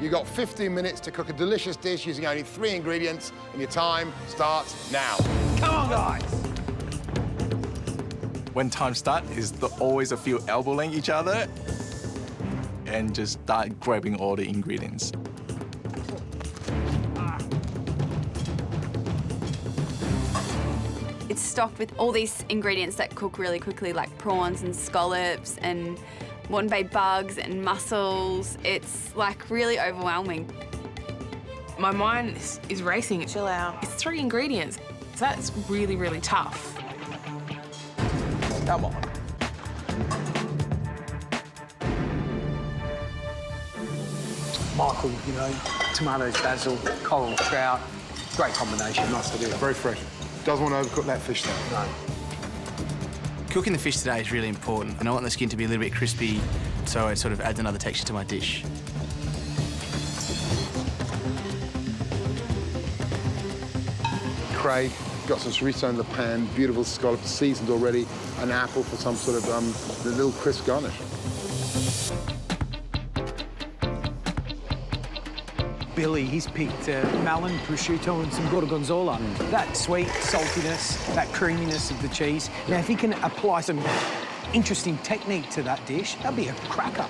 You've got 15 minutes to cook a delicious dish using only 3 ingredients, and your time starts now. Come on, guys. When time starts, is always a few elbowing each other and just start grabbing all the ingredients. It's stocked with all these ingredients that cook really quickly, like prawns and scallops and Bombay bugs and mussels. It's like really overwhelming. My mind is racing. Chill out. It's 3 ingredients. So that's really, really tough. Come on. Michael, you know, tomatoes, basil, coral, trout. Great combination. Nice to do. Very fresh. Doesn't want to overcook that fish, though. No. Cooking the fish today is really important, and I want the skin to be a little bit crispy, so it sort of adds another texture to my dish. Craig, got some chorizo in the pan, beautiful scallops seasoned already, an apple for some sort of little crisp garnish. Billy, he's picked melon, prosciutto, and some gorgonzola. That sweet saltiness, that creaminess of the cheese. Now, if he can apply some interesting technique to that dish, that'd be a cracker.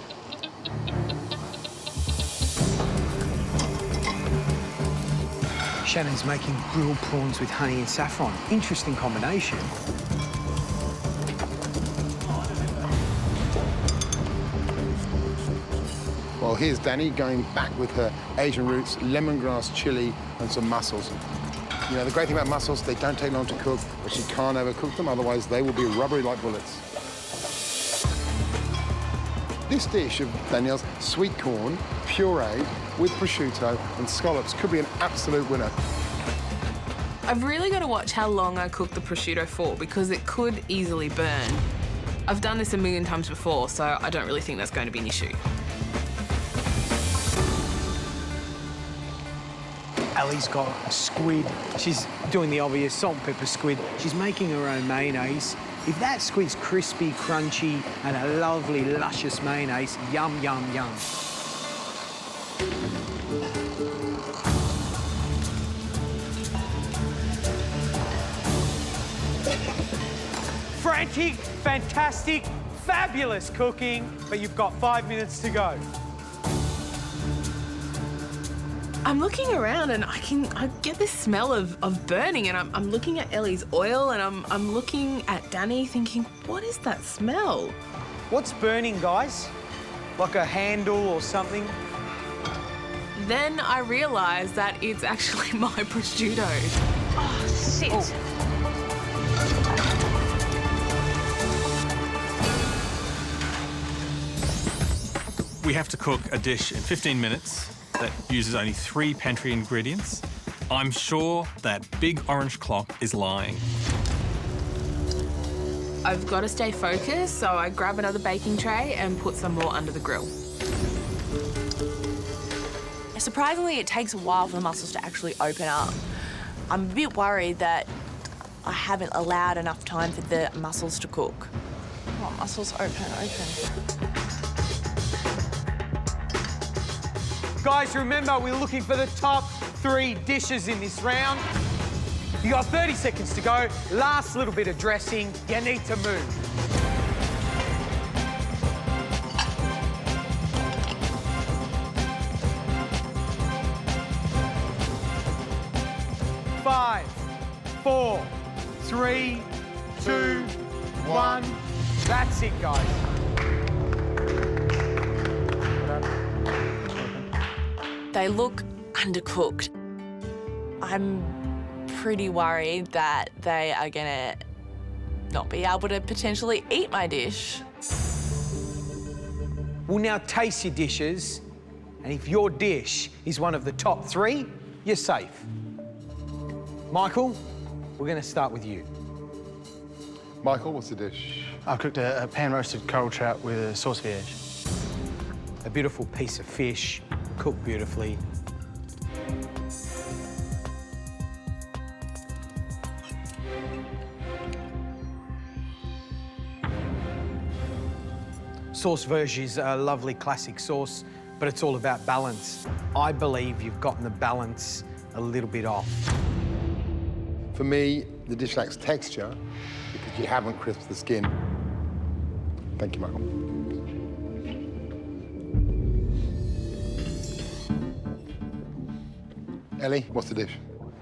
Shannon's making grilled prawns with honey and saffron. Interesting combination. Well, here's Danny going back with her Asian roots, lemongrass chili, and some mussels. You know, the great thing about mussels, they don't take long to cook, but she can't overcook them, otherwise they will be rubbery like bullets. This dish of Danielle's sweet corn, puree, with prosciutto and scallops could be an absolute winner. I've really got to watch how long I cook the prosciutto for, because it could easily burn. I've done this a million times before, so I don't really think that's going to be an issue. Ali's got a squid. She's doing the obvious salt and pepper squid. She's making her own mayonnaise. If that squid's crispy, crunchy, and a lovely, luscious mayonnaise, yum, yum, yum. Frantic, fantastic, fabulous cooking, but you've got 5 minutes to go. I'm looking around and I get this smell of burning, and I'm looking at Ellie's oil, and I'm looking at Danny thinking, what is that smell? What's burning, guys? Like a handle or something? Then I realise that it's actually my prosciutto. Oh, shit. Oh. We have to cook a dish in 15 minutes that uses only 3 pantry ingredients. I'm sure that big orange clock is lying. I've got to stay focused, so I grab another baking tray and put some more under the grill. Surprisingly, it takes a while for the mussels to actually open up. I'm a bit worried that I haven't allowed enough time for the mussels to cook. Come on, mussels, open. Guys, remember, we're looking for the top 3 dishes in this round. You got 30 seconds to go. Last little bit of dressing. You need to move. Five, 4, 3, 2, 1. That's it, guys. They look undercooked. I'm pretty worried that they are gonna not be able to potentially eat my dish. We'll now taste your dishes, and if your dish is one of the top 3, you're safe. Michael, we're going to start with you. Michael, what's the dish? I've cooked a pan-roasted coral trout with a sauce vierge. A beautiful piece of fish, cooked beautifully. Sauce Vierge is a lovely classic sauce but it's all about balance. I believe you've gotten the balance a little bit off. For me, the dish lacks texture because you haven't crisped the skin. Thank you, Michael. Ellie, what's the dish?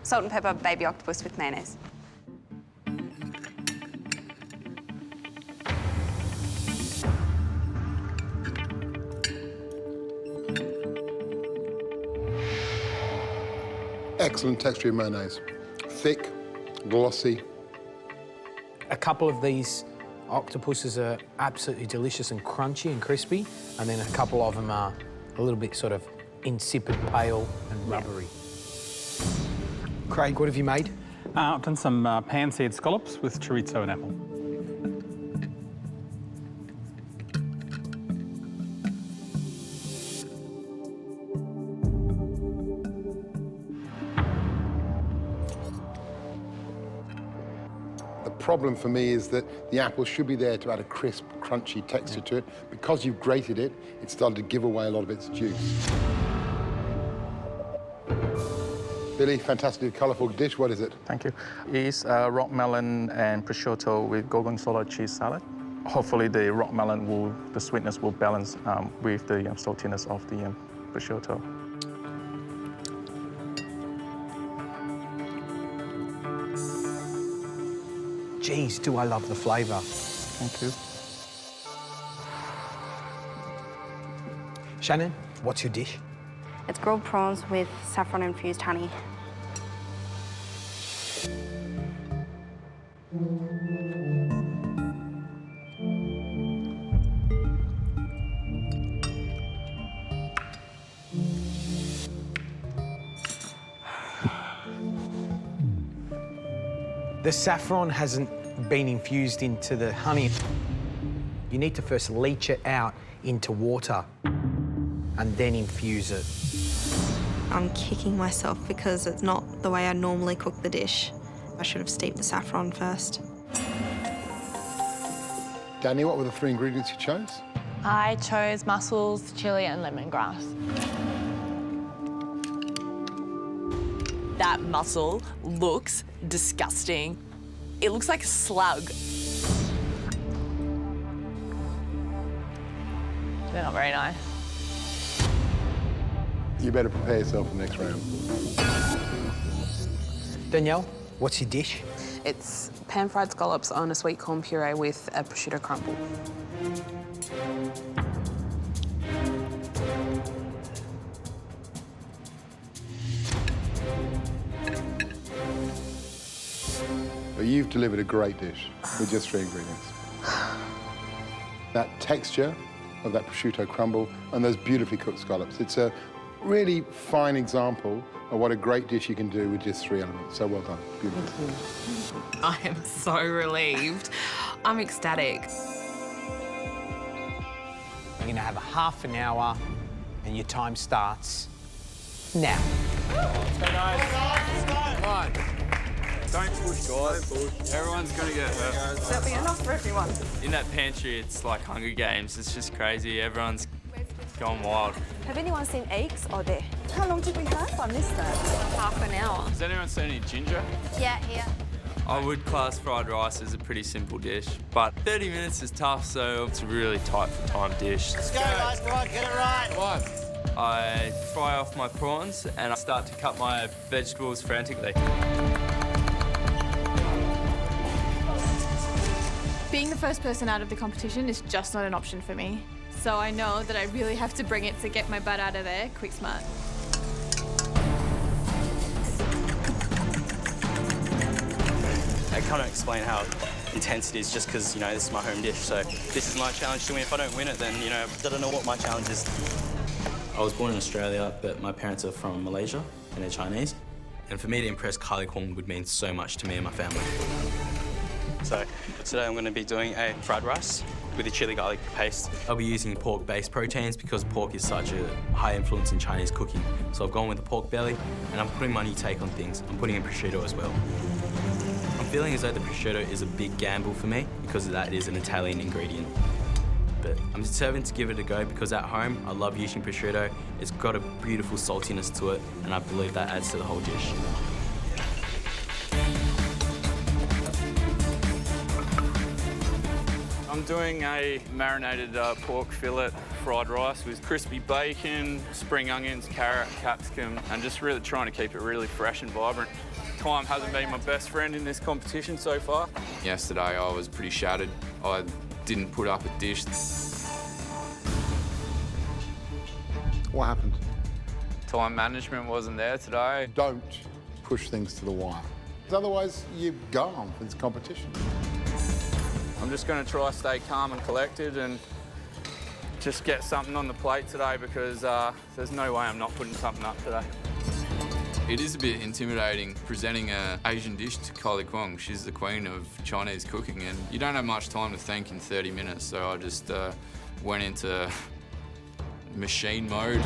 Salt and pepper baby octopus with mayonnaise. Excellent texture of mayonnaise. Thick, glossy. A couple of these octopuses are absolutely delicious and crunchy and crispy, and then a couple of them are a little bit sort of insipid, pale and rubbery. Craig, what have you made? I've done some pan-seared scallops with chorizo and apple. The problem for me is that the apple should be there to add a crisp, crunchy texture to it. Because you've grated it, it's started to give away a lot of its juice. Billy, fantastic, colourful dish. What is it? Thank you. It's rockmelon and prosciutto with gorgonzola cheese salad. Hopefully the rockmelon the sweetness will balance with the saltiness of the prosciutto. Geez, do I love the flavour. Thank you. Shannon, what's your dish? It's grilled prawns with saffron-infused honey. The saffron hasn't been infused into the honey. You need to first leach it out into water and then infuse it. I'm kicking myself because it's not the way I normally cook the dish. I should have steeped the saffron first. Danny, what were the 3 ingredients you chose? I chose mussels, chilli and lemongrass. That mussel looks disgusting. It looks like a slug. They're not very nice. You better prepare yourself for the next round. Danielle, what's your dish? It's pan-fried scallops on a sweet corn puree with a prosciutto crumble. But you've delivered a great dish with just 3 ingredients. That texture of that prosciutto crumble and those beautifully cooked scallops. It's a really fine example of what a great dish you can do with just 3 elements. So well done. Beautiful. I am so relieved. I'm ecstatic. You're gonna have a half an hour and your time starts now. Let's go, guys. Come on. Don't push, guys. Don't push. Everyone's gonna get hurt. There'll be enough for everyone. In that pantry, it's like Hunger Games. It's just crazy. Everyone's gone wild. Have anyone seen eggs or there? How long did we have? I missed that. Half an hour. Has anyone seen any ginger? Yeah, here. I would class fried rice as a pretty simple dish, but 30 minutes is tough, so it's a really tight for time dish. Let's go, guys. Right, get it right. Come on. I fry off my prawns and I start to cut my vegetables frantically. Being the first person out of the competition is just not an option for me. So I know that I really have to bring it to get my butt out of there quick smart. I can't explain how intense it is just because, this is my home dish. So this is my challenge to win. If I don't win it, then, I don't know what my challenge is. I was born in Australia, but my parents are from Malaysia and they're Chinese. And for me to impress Kylie Kwong would mean so much to me and my family. So today I'm going to be doing a fried rice with a chili garlic paste. I'll be using pork-based proteins because pork is such a high influence in Chinese cooking. So I've gone with the pork belly and I'm putting my new take on things. I'm putting in prosciutto as well. I'm feeling as though the prosciutto is a big gamble for me because that is an Italian ingredient. but I'm determined to give it a go because at home I love using prosciutto. It's got a beautiful saltiness to it, and I believe that adds to the whole dish. I'm doing a marinated pork fillet fried rice with crispy bacon, spring onions, carrot, capsicum, and just really trying to keep it really fresh and vibrant. Time hasn't been my best friend in this competition so far. Yesterday I was pretty shattered. I didn't put up a dish. What happened? Time management wasn't there today. Don't push things to the wire. Otherwise, you go on for this competition. I'm just going to try to stay calm and collected and just get something on the plate today because there's no way I'm not putting something up today. It is a bit intimidating presenting an Asian dish to Kylie Kwong. She's the queen of Chinese cooking, and you don't have much time to think in 30 minutes, so I just went into machine mode.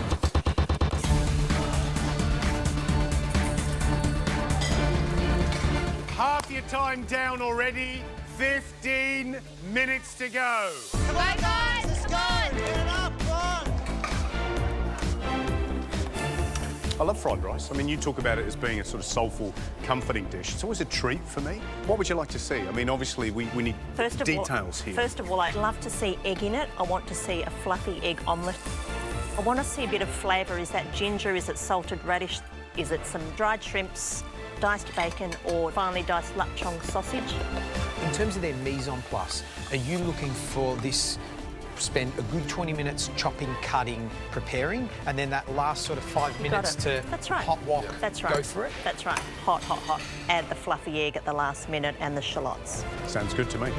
Half your time down already. 15 minutes to go. Come on, guys, let's go! Get it up, on! I love fried rice. I mean, you talk about it as being a sort of soulful, comforting dish. It's always a treat for me. What would you like to see? I mean, obviously, we need details here. First of all, I'd love to see egg in it. I want to see a fluffy egg omelette. I want to see a bit of flavour. Is that ginger? Is it salted radish? Is it some dried shrimps, diced bacon, or finely diced lapchong sausage? In terms of their mise en place, are you looking for this, spend a good 20 minutes chopping, cutting, preparing, and then that last sort of 5 minutes to hot wok, That's right. go for it? That's right. Hot, hot, hot. Add the fluffy egg at the last minute and the shallots. Sounds good to me.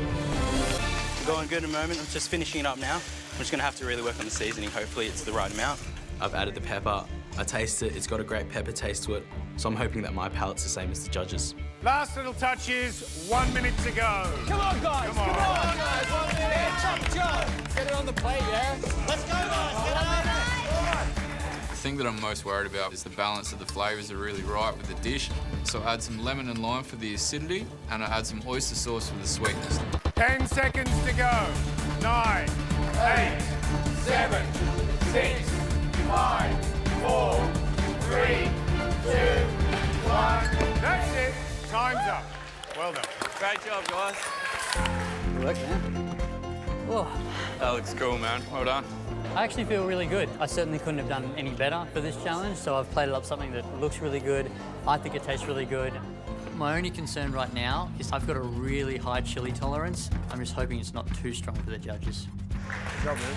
Going good at the moment. I'm just finishing it up now. I'm just going to have to really work on the seasoning. Hopefully it's the right amount. I've added the pepper. I taste it. It's got a great pepper taste to it. So I'm hoping that my palate's the same as the judges. Last little touches, 1 minute to go. Come on, guys! Come on, guys! 1 minute! Chop, chop! Get it on the plate, yeah? Let's go, guys! Get on The thing that I'm most worried about is the balance of the flavours are really right with the dish. So I add some lemon and lime for the acidity, and I add some oyster sauce for the sweetness. 10 seconds to go. 9, 8, 7, 6, 5, 4, 3, 2, 1. That's it. Time's up. Well done. Great job, guys. Good work, man. Oh, that looks cool, man. Well done. I actually feel really good. I certainly couldn't have done any better for this challenge, so I've plated up something that looks really good. I think it tastes really good. My only concern right now is I've got a really high chili tolerance. I'm just hoping it's not too strong for the judges. Good job, man.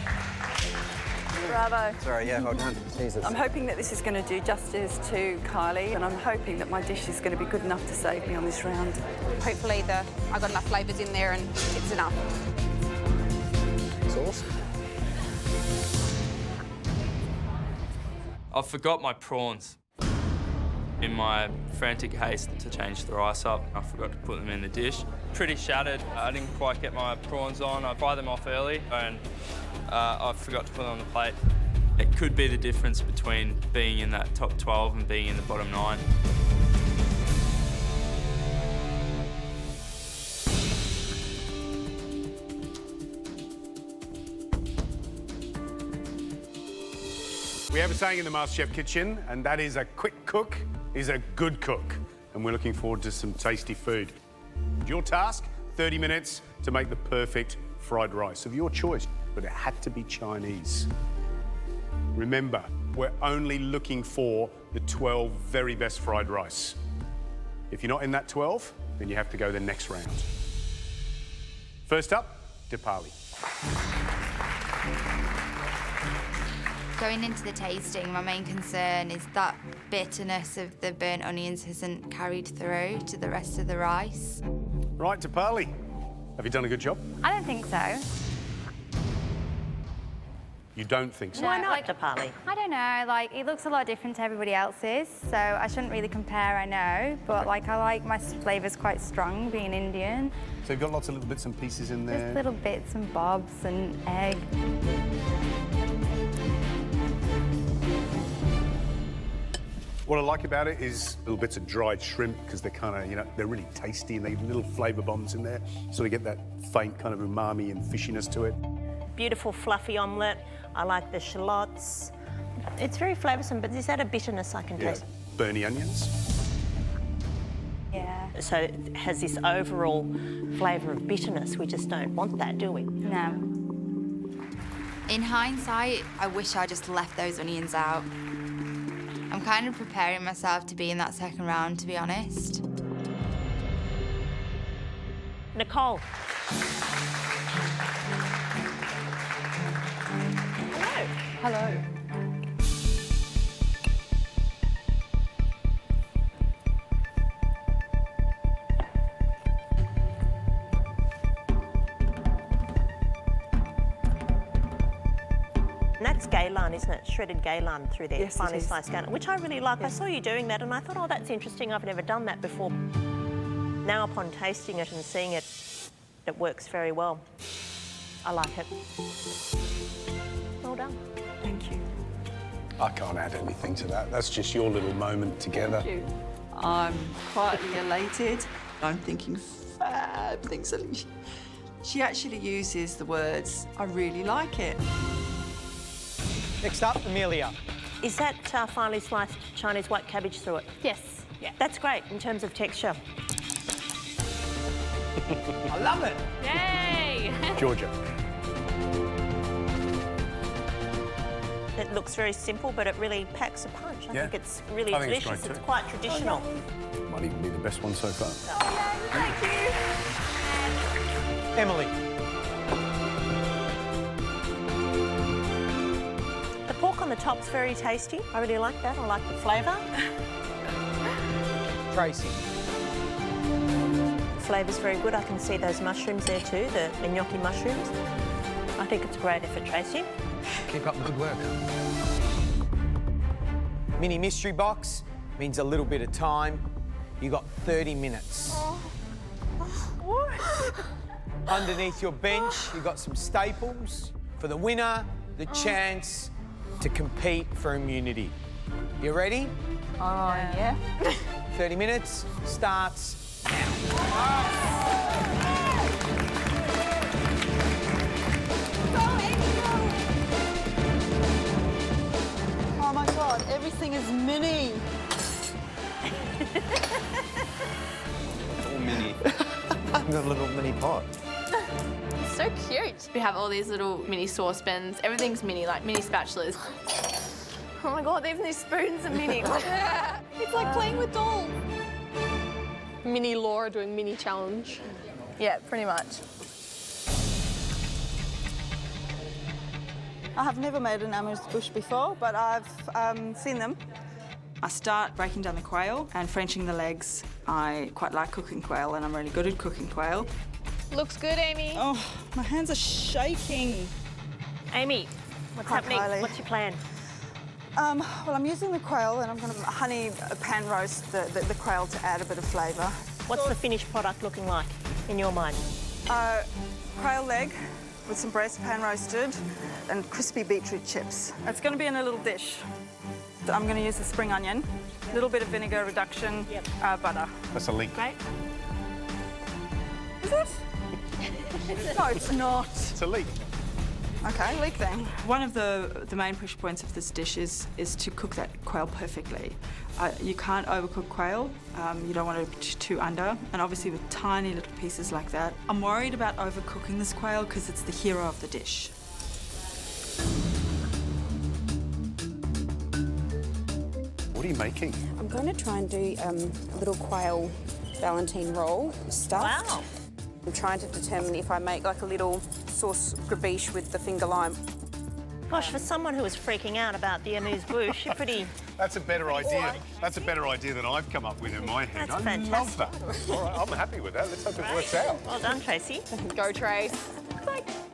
Bravo. Sorry, yeah, well done. Jesus. I'm hoping that this is going to do justice to Kylie, and I'm hoping that my dish is going to be good enough to save me on this round. Hopefully I got enough flavours in there and it's enough. It's awesome. I forgot my prawns. In my frantic haste to change the rice up, I forgot to put them in the dish. Pretty shattered. I didn't quite get my prawns on. I fried them off early and I forgot to put them on the plate. It could be the difference between being in that top 12 and being in the bottom 9. We have a saying in the MasterChef kitchen, and that is a quick cook is a good cook. And we're looking forward to some tasty food. Your task, 30 minutes to make the perfect fried rice of your choice, but it had to be Chinese. Remember, we're only looking for the 12 very best fried rice. If you're not in that 12, then you have to go the next round. First up, Dipali. Going into the tasting, my main concern is that bitterness of the burnt onions hasn't carried through to the rest of the rice. Right, Dipali. Have you done a good job? I don't think so. You don't think so? Why not, Dipali? I don't know, like, it looks a lot different to everybody else's, so I shouldn't really compare, I know, but, like, I like my flavours quite strong, being Indian. So you've got lots of little bits and pieces in there? Just little bits and bobs and egg. What I like about it is little bits of dried shrimp, because they're kind of, you know, they're really tasty and they have little flavour bombs in there. Sort of get that faint kind of umami and fishiness to it. beautiful fluffy omelette. I like the shallots. It's very flavoursome, but there's that a bitterness I can taste. Burny onions. Yeah. So it has this overall flavour of bitterness. We just don't want that, do we? No. In hindsight, I wish I just left those onions out. I'm kind of preparing myself to be in that second round, to be honest. Nicole. Hello. Hello. And that's gaylan, isn't it? Shredded gaylan through there, Yes, it finely is. sliced gaylan, which I really like. I saw you doing that and I thought, oh, that's interesting. I've never done that before. Now, upon tasting it and seeing it, it works very well. I like it. Well done. Thank you. I can't add anything to that. That's just your little moment together. Thank you. I'm quietly elated. I'm thinking fab things that she actually uses the words, I really like it. Next up, Amelia. Is that finely sliced Chinese white cabbage through it? Yes. Yeah. That's great in terms of texture. I love it. Yay! Georgia. It looks very simple, but it really packs a punch. I Yeah. think it's really I think it's delicious. great It's too. quite traditional. Might even be the best one so far. Thank you. Emily. The pork on the top's very tasty. I really like that. I like the flavour. Tracy. The flavour's very good. I can see those mushrooms there too, the gnocchi mushrooms. I think it's a great effort, Tracy. Keep up the good work. Mini mystery box means a little bit of time. You got 30 minutes. Underneath your bench, you got some staples for the winner, the chance to compete for immunity. You ready? Oh, yeah. 30 minutes starts Oh my God, everything is mini. All mini. Got a little mini pot. It's so cute. We have all these little mini saucepans. Everything's mini, like mini spatulas. Oh my God, even these spoons are mini. It's like playing with dolls. Mini Laura doing mini challenge. Yeah, pretty much. I have never made an amuse bouche before, but I've seen them. I start breaking down the quail and Frenching the legs. I quite like cooking quail and I'm really good at cooking quail. Looks good, Amy. Oh, my hands are shaking. Amy, what's Hi, happening? Kylie. What's your plan? Well, I'm using the quail and I'm going to honey pan roast the quail to add a bit of flavour. What's the finished product looking like in your mind? Quail leg with some breast pan roasted and crispy beetroot chips. It's going to be in a little dish. I'm going to use the spring onion, a little bit of vinegar reduction, butter. That's a leek. Great. Is it? No, it's not. It's a leek. Okay, leek then. One of the main pressure points of this dish is to cook that quail perfectly. You can't overcook quail. You don't want it too under, and obviously with tiny little pieces like that. I'm worried about overcooking this quail because it's the hero of the dish. What are you making? I'm going to try and do a little quail Valentine roll stuffed. Wow. I'm trying to determine if I make like a little sauce grabiche with the finger lime. Gosh, for someone who was freaking out about the amuse-bouche, you're pretty... That's a better idea. That's a better idea than I've come up with in my head. That's I love that. All right, I'm happy with that. Let's hope it works out. Well done, Tracy. Go, Trace.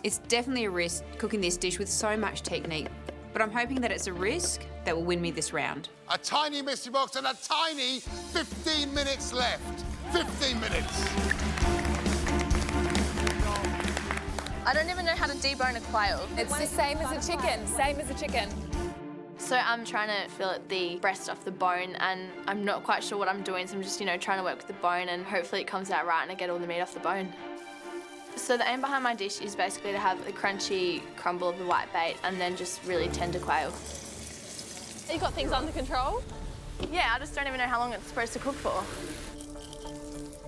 It's definitely a risk cooking this dish with so much technique, but I'm hoping that it's a risk that will win me this round. A tiny mystery box and a tiny 15 minutes left. 15 minutes. I don't even know how to debone a quail. It's the same as a chicken. Same as a chicken. So I'm trying to fillet the breast off the bone and I'm not quite sure what I'm doing, so I'm just, trying to work with the bone and hopefully it comes out right and I get all the meat off the bone. So the aim behind my dish is basically to have a crunchy crumble of the whitebait and then just really tender quail. You got things under control? Yeah, I just don't even know how long it's supposed to cook for.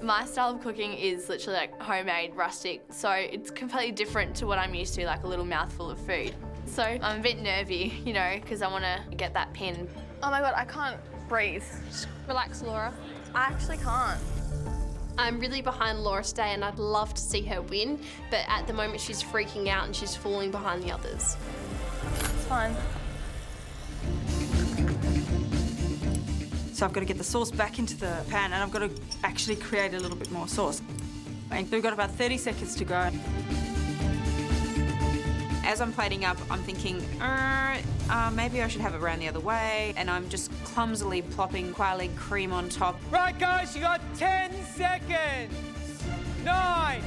My style of cooking is literally like homemade, rustic, so it's completely different to what I'm used to, like a little mouthful of food. So I'm a bit nervy, you know, because I want to get that pin. Oh my God, I can't breathe. Just relax, Laura. I actually can't. I'm really behind Laura today and I'd love to see her win, but at the moment she's freaking out and she's falling behind the others. It's fine. So I've got to get the sauce back into the pan and I've got to actually create a little bit more sauce. And we've got about 30 seconds to go. As I'm plating up, I'm thinking, maybe I should have it around the other way, and I'm just clumsily plopping quail egg cream on top. Right, guys, you got 10 seconds. 9,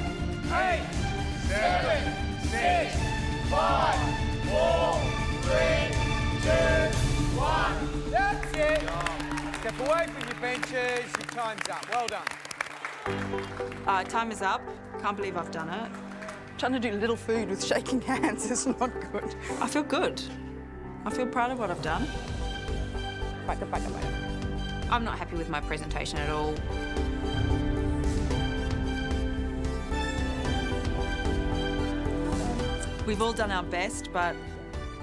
8, 7, 6, 5, 4, 3, 2, 1. That's it. Step away from your benches. Your time's up. Well done. Time is up. Can't believe I've done it. Trying to do little food with shaking hands is not good. I feel good. I feel proud of what I've done. I'm not happy with my presentation at all. We've all done our best, but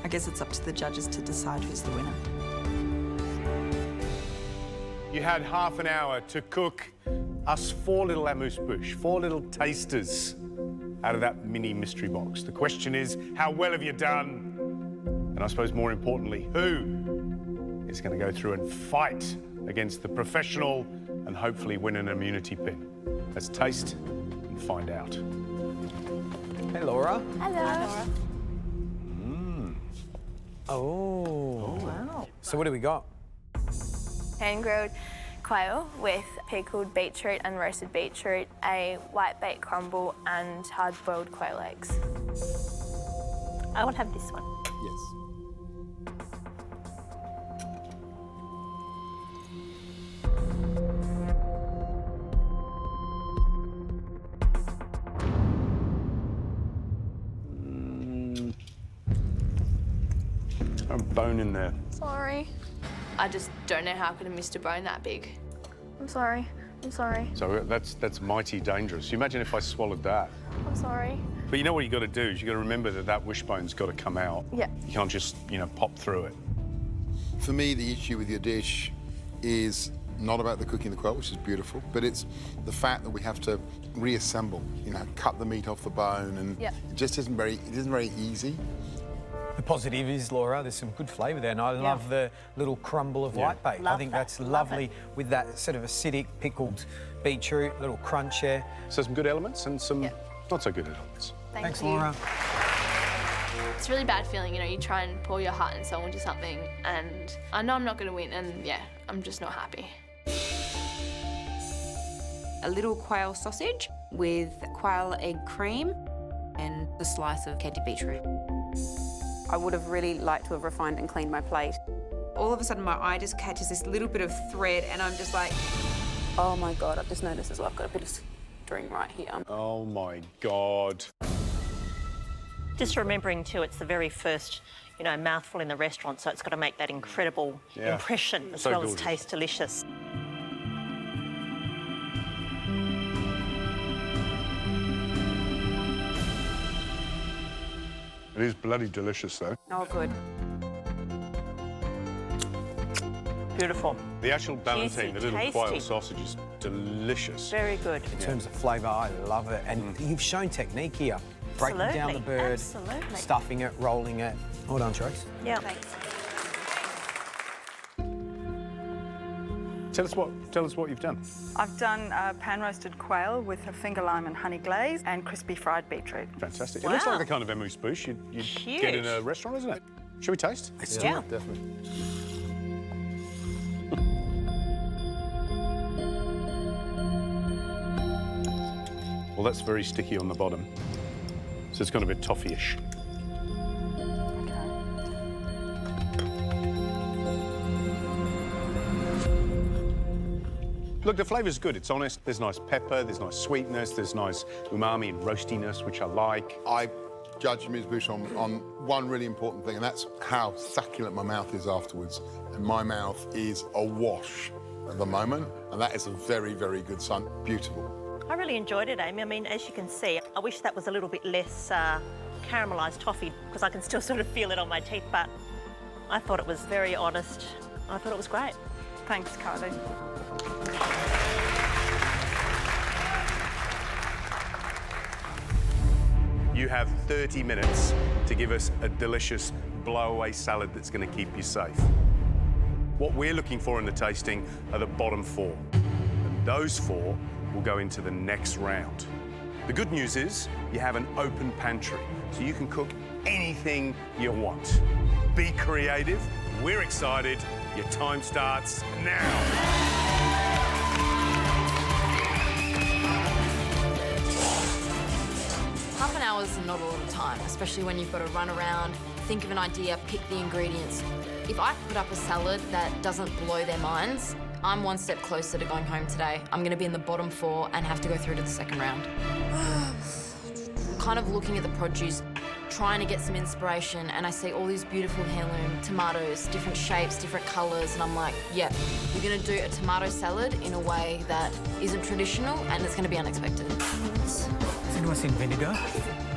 I guess it's up to the judges to decide who's the winner. You had half an hour to cook us 4 little amuse-bouche, 4 little tasters out of that mini mystery box. The question is, how well have you done? And I suppose more importantly, who is going to go through and fight against the professional and hopefully win an immunity pin? Let's taste and find out. Hey, Laura. Hello. Hi, Laura. Oh. Wow. So what do we got? Hand-grilled quail with pickled beetroot and roasted beetroot, a whitebait crumble and hard-boiled quail eggs. I will have this one. Yes. A bone in there. Sorry. I just don't know how I could have missed a bone that big. I'm sorry. I'm sorry. So that's mighty dangerous. You imagine if I swallowed that. I'm sorry. But you know what you got to do is you got to remember that wishbone's got to come out. Yeah. You can't just, pop through it. For me, the issue with your dish is not about the cooking the quail, which is beautiful, but it's the fact that we have to reassemble, cut the meat off the bone, and yeah. it just isn't very easy. The positive is, Laura, there's some good flavour there, and I love the little crumble of whitebait. I think that's lovely with that sort of acidic pickled beetroot, little crunch there. So some good elements and some not so good elements. Thanks, Laura. It's a really bad feeling, you try and pour your heart and soul into something, and I know I'm not going to win, and yeah, I'm just not happy. A little quail sausage with quail egg cream and a slice of candied beetroot. I would have really liked to have refined and cleaned my plate. All of a sudden, my eye just catches this little bit of thread, and I'm just like, Oh my God, I've just noticed as well, I've got a bit of string right here. Oh my God. Just remembering too, it's the very first, mouthful in the restaurant, so it's got to make that incredible impression as well as taste delicious. It is bloody delicious, though. Oh, good. Beautiful. The actual ballantine, the little tasty. quail sausage is delicious. Very good. In terms of flavour, I love it. And you've shown technique here. Breaking down the bird, stuffing it, rolling it. Well done, Trace. Yeah. Thanks. Tell us what you've done. I've done pan-roasted quail with a finger lime and honey glaze and crispy fried beetroot. Fantastic. It looks like the kind of amuse-bouche you'd get in a restaurant, isn't it? Shall we taste? Let's do it. Definitely. Well, that's very sticky on the bottom, so it's gone a bit toffee-ish. Look, the flavour's good. It's honest. There's nice pepper, there's nice sweetness, there's nice umami and roastiness, which I like. I judge Ms. Bush on one really important thing, and that's how succulent my mouth is afterwards. And my mouth is awash at the moment, and that is a very, very good sign. Beautiful. I really enjoyed it, Amy. I mean, as you can see, I wish that was a little bit less caramelised toffee, because I can still sort of feel it on my teeth, but I thought it was very honest. I thought it was great. Thanks, Kylie. You have 30 minutes to give us a delicious blow-away salad that's going to keep you safe. What we're looking for in the tasting are the bottom 4. And those 4 will go into the next round. The good news is you have an open pantry, so you can cook anything you want. Be creative. We're excited. Your time starts now. Half an hour is not a lot of time, especially when you've got to run around, think of an idea, pick the ingredients. If I put up a salad that doesn't blow their minds, I'm one step closer to going home today. I'm going to be in the bottom 4 and have to go through to the second round. Kind of looking at the produce, trying to get some inspiration, and I see all these beautiful heirloom tomatoes, different shapes, different colours, and I'm like, yeah, you're going to do a tomato salad in a way that isn't traditional, and it's going to be unexpected. Has anyone seen vinegar?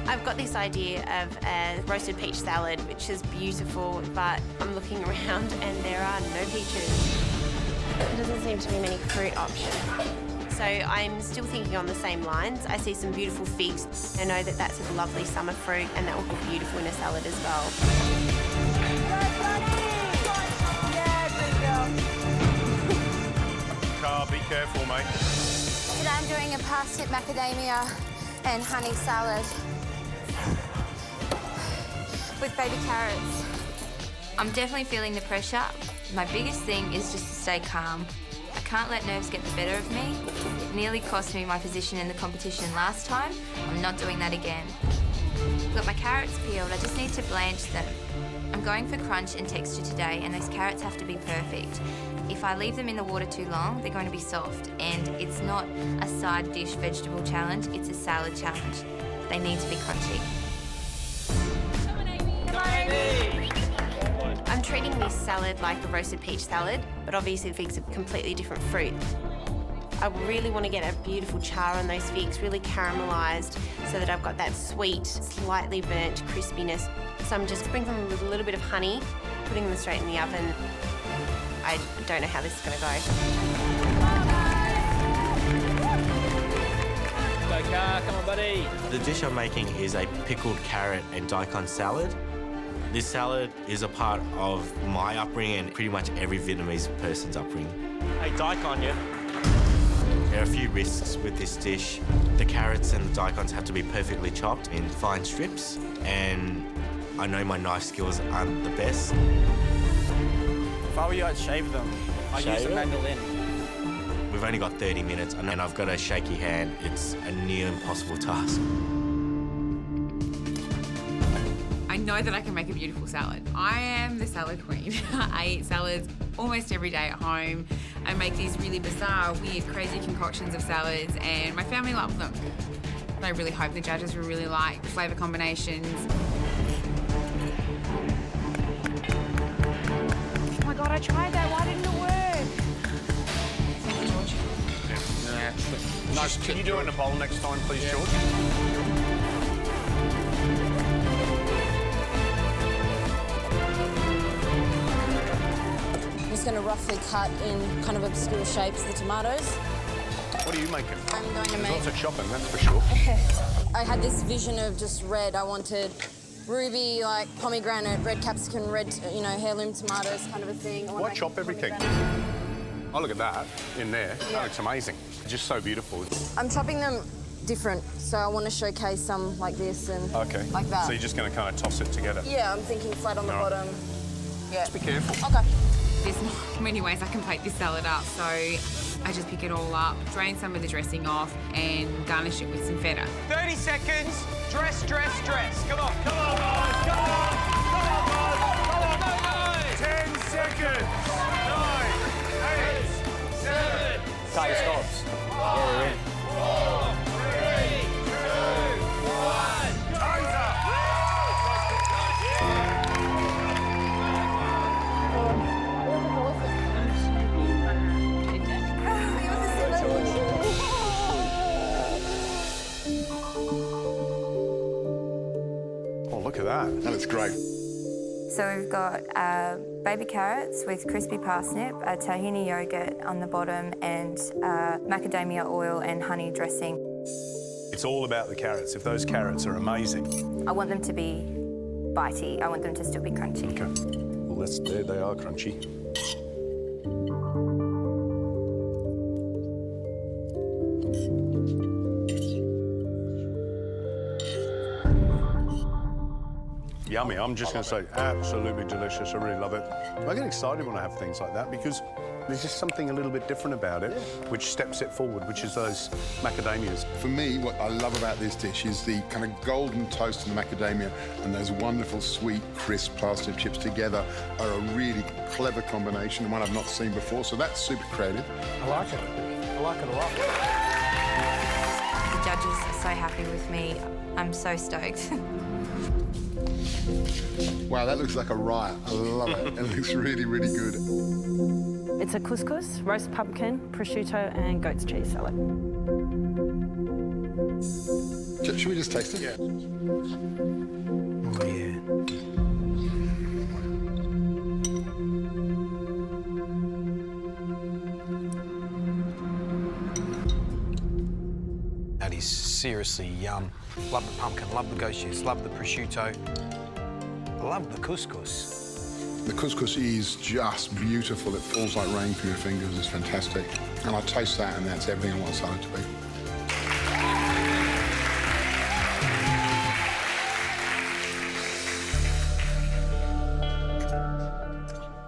I've got this idea of a roasted peach salad, which is beautiful, but I'm looking around and there are no peaches. There doesn't seem to be many fruit options. So I'm still thinking on the same lines. I see some beautiful figs. I know that that's a lovely summer fruit and that will be beautiful in a salad as well. Carl, be careful, mate. Today I'm doing a parsnip macadamia and honey salad with baby carrots. I'm definitely feeling the pressure. My biggest thing is just to stay calm. I can't let nerves get the better of me. It nearly cost me my position in the competition last time. I'm not doing that again. Got my carrots peeled, I just need to blanch them. I'm going for crunch and texture today, and those carrots have to be perfect. If I leave them in the water too long, they're going to be soft, and it's not a side dish vegetable challenge, it's a salad challenge. They need to be crunchy. I'm treating this salad like a roasted peach salad, but obviously the figs are completely different fruit. I really want to get a beautiful char on those figs, really caramelised, so that I've got that sweet, slightly burnt crispiness. So I'm just sprinkling them with a little bit of honey, putting them straight in the oven. I don't know how this is going to go. Go, Car, come on, buddy. The dish I'm making is a pickled carrot and daikon salad. This salad is a part of my upbringing and pretty much every Vietnamese person's upbringing. Hey, daikon, yeah? There are a few risks with this dish. The carrots and the daikons have to be perfectly chopped in fine strips, and I know my knife skills aren't the best. If I were you, I'd shave them. I'd use a mandolin. We've only got 30 minutes, and I've got a shaky hand. It's a near impossible task. I know that I can make a beautiful salad. I am the salad queen. I eat salads almost every day at home. I make these really bizarre, weird, crazy concoctions of salads, and my family love them. I really hope the judges will really like the flavour combinations. Oh my God, I tried that. Why didn't it work? Yeah. Nice. Can you do it in a bowl next time, please, George? I'm just going to roughly cut in kind of obscure shapes the tomatoes. What are you making? I'm going to There's make... lots of chopping, that's for sure. I had this vision of just red. I wanted ruby, like pomegranate, red capsicum, red, you know, heirloom tomatoes, kind of a thing. Why chop everything? Oh, look at that in there. Yeah. That looks amazing. Just so beautiful. I'm chopping them different, so I want to showcase some like this and Okay. like that. So you're just going to kind of toss it together? Yeah, I'm thinking flat on the All right. bottom. Yeah. Just be careful. Okay. There's not many ways I can plate this salad up, so I just pick it all up, drain some of the dressing off, and garnish it with some feta. 30 seconds. Dress, dress, dress. Come on, come on, guys. Come on. Come on, guys. Come on, guys. 10 seconds. 9, 8, 7, Cut, that? That looks great. So we've got baby carrots with crispy parsnip, a tahini yogurt on the bottom, and macadamia oil and honey dressing. It's all about the carrots. If those carrots are amazing. I want them to be bitey. I want them to still be crunchy. Okay. Well, there they are, crunchy. Yummy. I'm just going to say, absolutely delicious. I really love it. I get excited when I have things like that because there's just something a little bit different about it, which steps it forward, which is those macadamias. For me, what I love about this dish is the kind of golden toast and the macadamia and those wonderful, sweet, crisp parsnip chips together are a really clever combination, one I've not seen before, so that's super creative. I like it. I like it a lot. The judges are so happy with me. I'm so stoked. Wow, that looks like a riot. I love it. It looks really, really good. It's a couscous, roast pumpkin, prosciutto and goat's cheese salad. Should we just taste it? Yeah. Oh, yeah. That is seriously yum. Love the pumpkin, love the goat cheese, love the prosciutto. Love the couscous. The couscous is just beautiful. It falls like rain from your fingers. It's fantastic. And I taste that, and that's everything I want salad to be.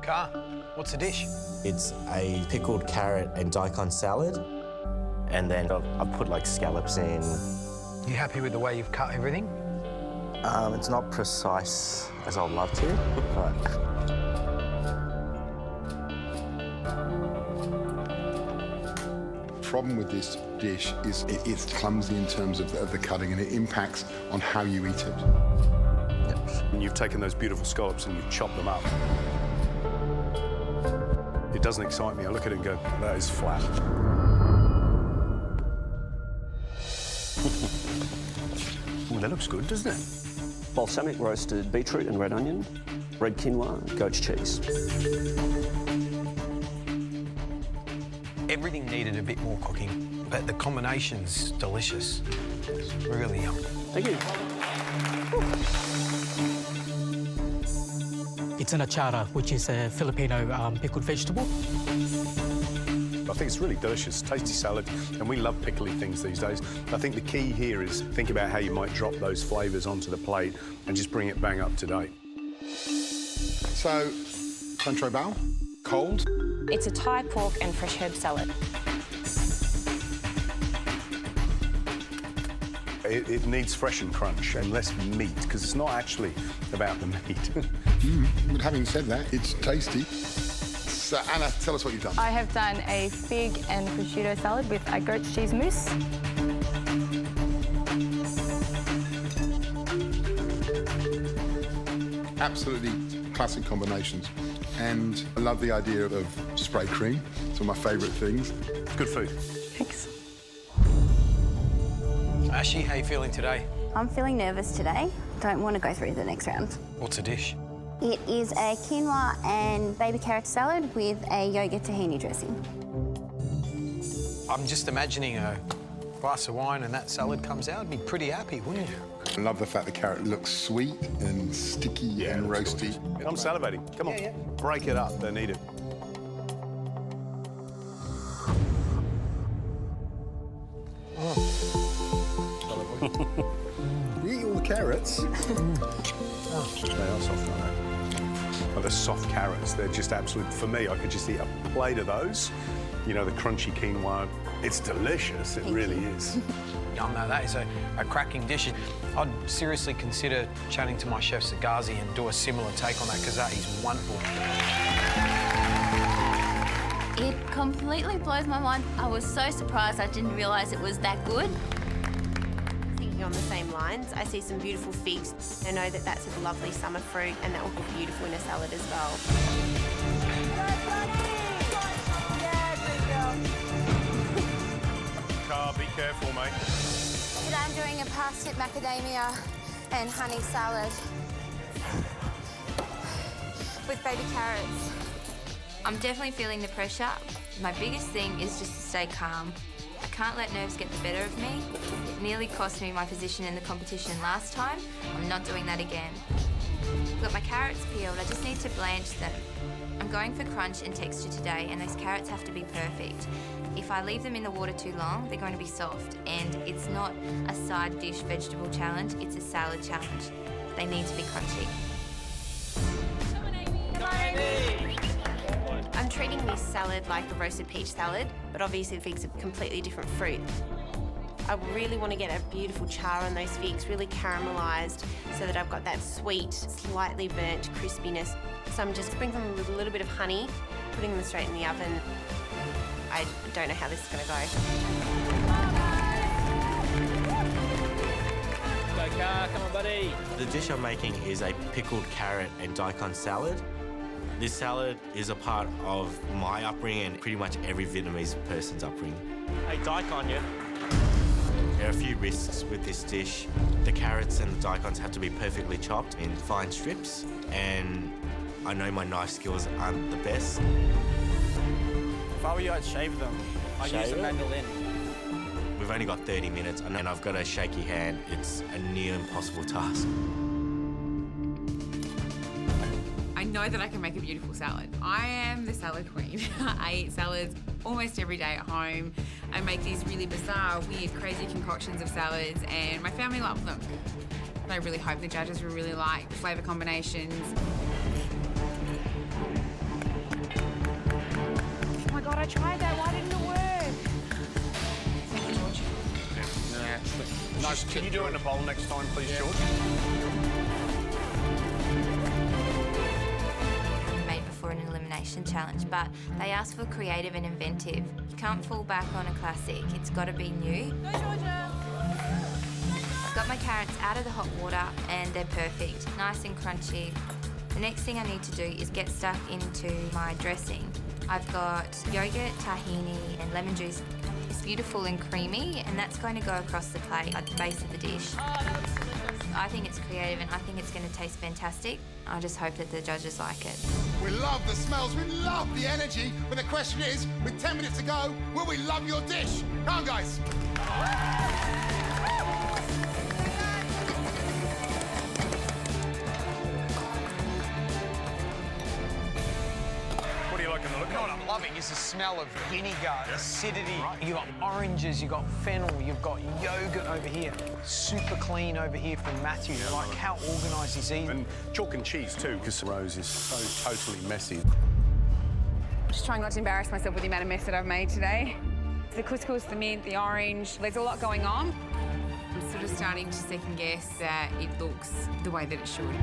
Car, what's the dish? It's a pickled carrot and daikon salad. And then I've put like scallops in. You happy with the way you've cut everything? It's not precise as I'd love to, but... The problem with this dish is it's clumsy in terms of the cutting, and it impacts on how you eat it. And you've taken those beautiful scallops and you've chopped them up. It doesn't excite me. I look at it and go, that is flat. Ooh, that looks good, doesn't it? Balsamic roasted beetroot and red onion, red quinoa, goat's cheese. Everything needed a bit more cooking, but the combination's delicious. Really yum. Thank you. It's an achara, which is a Filipino pickled vegetable. I think it's really delicious, tasty salad, and we love pickly things these days. I think the key here is think about how you might drop those flavours onto the plate and just bring it bang up to date. So, Sancho bao, cold. It's a Thai pork and fresh herb salad. It needs fresh and crunch and less meat, because it's not actually about the meat. But having said that, it's tasty. So, Anna, tell us what you've done. I have done a fig and prosciutto salad with a goat's cheese mousse. Absolutely classic combinations. And I love the idea of spray cream. It's one of my favourite things. It's good food. Thanks. Ashi, how you feeling today? I'm feeling nervous today. Don't want to go through the next round. What's the dish? It is a quinoa and baby carrot salad with a yogurt tahini dressing. I'm just imagining a glass of wine and that salad comes out. I'd be pretty happy, wouldn't you? I love the fact the carrot looks sweet and sticky and roasty. I'm salivating. Come on, break it up. They need it. You eat all the carrots. They are soft, aren't they? Well, they're soft carrots. They're just absolute. For me, I could just eat a plate of those. You know, the crunchy quinoa. It's delicious. It really is. Yum, no, that is a cracking dish. I'd seriously consider chatting to my chef Sagazi and do a similar take on that, because that is wonderful. It completely blows my mind. I was so surprised I didn't realise it was that good. Thinking on the same lines, I see some beautiful figs. I know that that's a lovely summer fruit and that will look beautiful in a salad as well. Car, be careful, mate. Today I'm doing a parsnip macadamia and honey salad with baby carrots. I'm definitely feeling the pressure. My biggest thing is just to stay calm. I can't let nerves get the better of me. It nearly cost me my position in the competition last time. I'm not doing that again. I've got my carrots peeled, I just need to blanch them. I'm going for crunch and texture today, and those carrots have to be perfect. If I leave them in the water too long, they're going to be soft, and it's not a side dish vegetable challenge, it's a salad challenge. They need to be crunchy. I'm treating this salad like a roasted peach salad, but obviously the figs are completely different fruit. I really want to get a beautiful char on those figs, really caramelised, so that I've got that sweet, slightly burnt crispiness. So I'm just sprinkling them with a little bit of honey, putting them straight in the oven. I don't know how this is going to go. Go car, come on buddy. The dish I'm making is a pickled carrot and daikon salad. This salad is a part of my upbringing and pretty much every Vietnamese person's upbringing. Hey, daikon, yeah? There are a few risks with this dish. The carrots and the daikons have to be perfectly chopped in fine strips, and I know my knife skills aren't the best. If I were you, I'd shave them. I'd use a mandolin. We've only got 30 minutes and I've got a shaky hand. It's a near impossible task. I know that I can make a beautiful salad. I am the salad queen. I eat salads almost every day at home. I make these really bizarre, weird, crazy concoctions of salads, and my family love them. I really hope the judges will really like the flavour combinations. Oh my God, I tried that. Why didn't it work? Thank you, George. Yeah. Nice. Can you do it in a bowl next time, please, George? For an elimination challenge, but they ask for creative and inventive. You can't fall back on a classic, it's got to be new. Go, Georgia! I've got my carrots out of the hot water and they're perfect, nice and crunchy. The next thing I need to do is get stuck into my dressing. I've got yogurt, tahini and lemon juice. It's beautiful and creamy, and that's going to go across the plate at the base of the dish. Oh, that looks delicious. I think it's creative and I think it's going to taste fantastic. I just hope that the judges like it. We love the smells, we love the energy, but the question is, with 10 minutes to go, will we love your dish? Come on, guys. What do you like in the look? You know what I'm loving is the smell of vinegar, acidity. You've got oranges, you've got fennel, you've got yogurt over here. Super clean over here from Matthew. Like, how organised is he? And chalk and cheese, too, because Rose is so totally messy. Just trying not to embarrass myself with the amount of mess that I've made today. The couscous, the mint, the orange, there's a lot going on. I'm sort of starting to second guess that it looks the way that it should.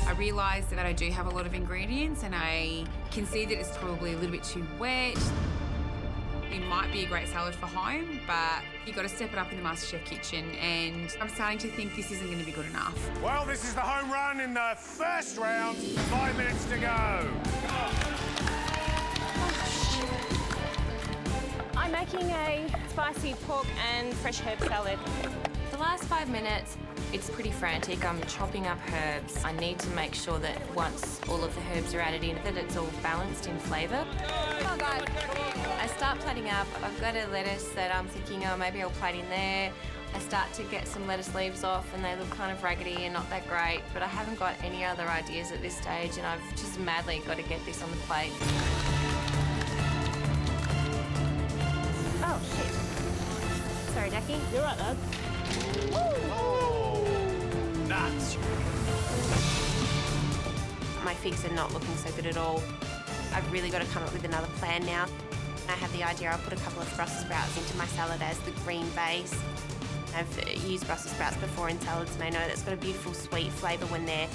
I realised that I do have a lot of ingredients and I can see that it's probably a little bit too wet. It might be a great salad for home, but you've got to step it up in the MasterChef kitchen, and I'm starting to think this isn't going to be good enough. Well, this is the home run in the first round. 5 minutes to go. I'm making a spicy pork and fresh herb salad. The last 5 minutes, it's pretty frantic. I'm chopping up herbs. I need to make sure that once all of the herbs are added in, that it's all balanced in flavour. Come on, guys. I start plating up. I've got a lettuce that I'm thinking, oh, maybe I'll plate in there. I start to get some lettuce leaves off and they look kind of raggedy and not that great, but I haven't got any other ideas at this stage and I've just madly got to get this on the plate. Oh, shit. Sorry, Jackie. You're right, lad. Nuts. My figs are not looking so good at all. I've really got to come up with another plan now. I have the idea I'll put a couple of Brussels sprouts into my salad as the green base. I've used Brussels sprouts before in salads and I know that's got a beautiful sweet flavour when they're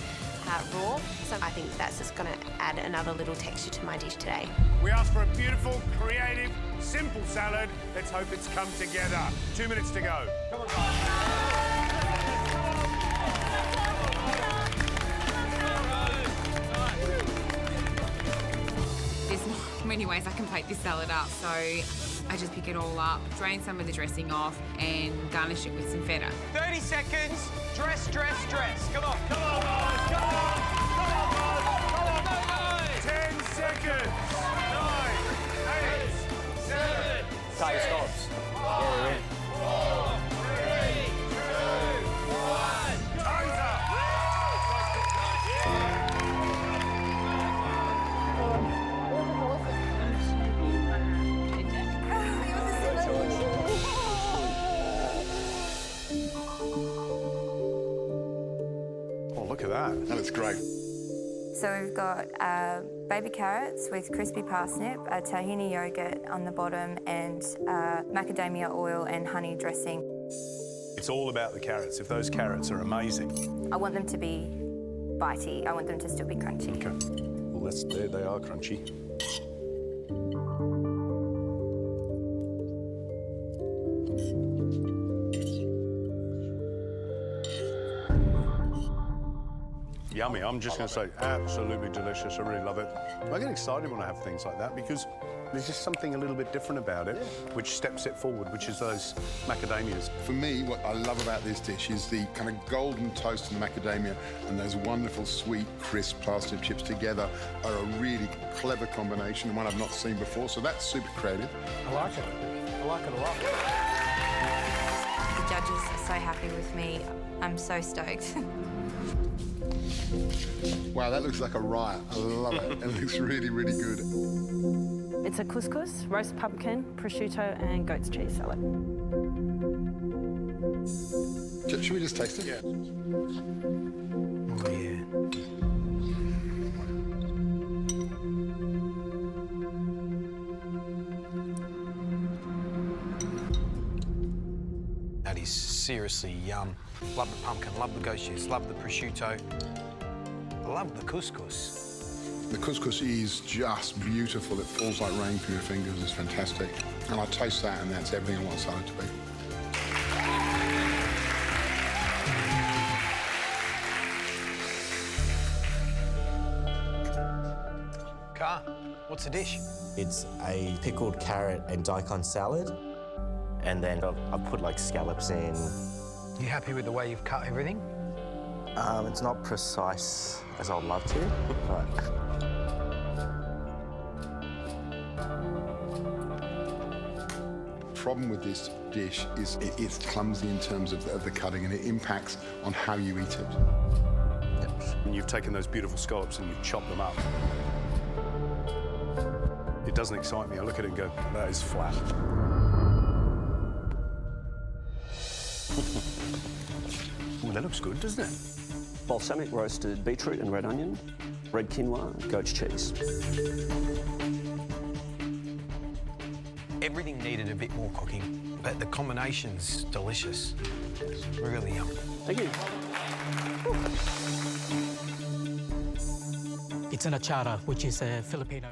raw. So I think that's just going to add another little texture to my dish today. We asked for a beautiful, creative, simple salad. Let's hope it's come together. 2 minutes to go. Come on, guys. There's not many ways I can plate this salad up, so I just pick it all up, drain some of the dressing off, and garnish it with some feta. 30 seconds. Dress, dress, dress. Come on. Come on, guys. Come on. Come on, guys. seconds. 9, 8, 7, Cut your scallops. Yeah, they're in. 4, 3, 2, 1. Time's up. Oh, look at that. That looks great. So we've got baby carrots with crispy parsnip, tahini yogurt on the bottom, and macadamia oil and honey dressing. It's all about the carrots. If those carrots are amazing. I want them to be bitey. I want them to still be crunchy. Okay. Well, they are crunchy. Yummy. I'm just going to say, absolutely delicious. I really love it. I get excited when I have things like that because there's just something a little bit different about it, which steps it forward, which is those macadamias. For me, what I love about this dish is the kind of golden toast and macadamia and those wonderful, sweet, crisp parsnip chips together are a really clever combination and one I've not seen before, so that's super creative. I like it. I like it a lot. The judges are so happy with me. I'm so stoked. Wow, that looks like a riot. I love it. It looks really, really good. It's a couscous, roast pumpkin, prosciutto and goat's cheese salad. Should we just taste it? Yeah. Oh, yeah. That is seriously yum. Love the pumpkin, love the goat cheese, love the prosciutto. I love the couscous. The couscous is just beautiful. It falls like rain from your fingers. It's fantastic. And I taste that, and that's everything I want salad to be. Car, what's the dish? It's a pickled carrot and daikon salad. And then I've put like scallops in. You happy with the way you've cut everything? It's not precise as I'd love to, but... The problem with this dish is it's clumsy in terms of the cutting, and it impacts on how you eat it. And you've taken those beautiful scallops and you've chopped them up. It doesn't excite me. I look at it and go, that is flat. Ooh, that looks good, doesn't it? Balsamic roasted beetroot and red onion, red quinoa, goat's cheese. Everything needed a bit more cooking, but the combination's delicious. Really yum. Thank you. It's an achara, which is a Filipino.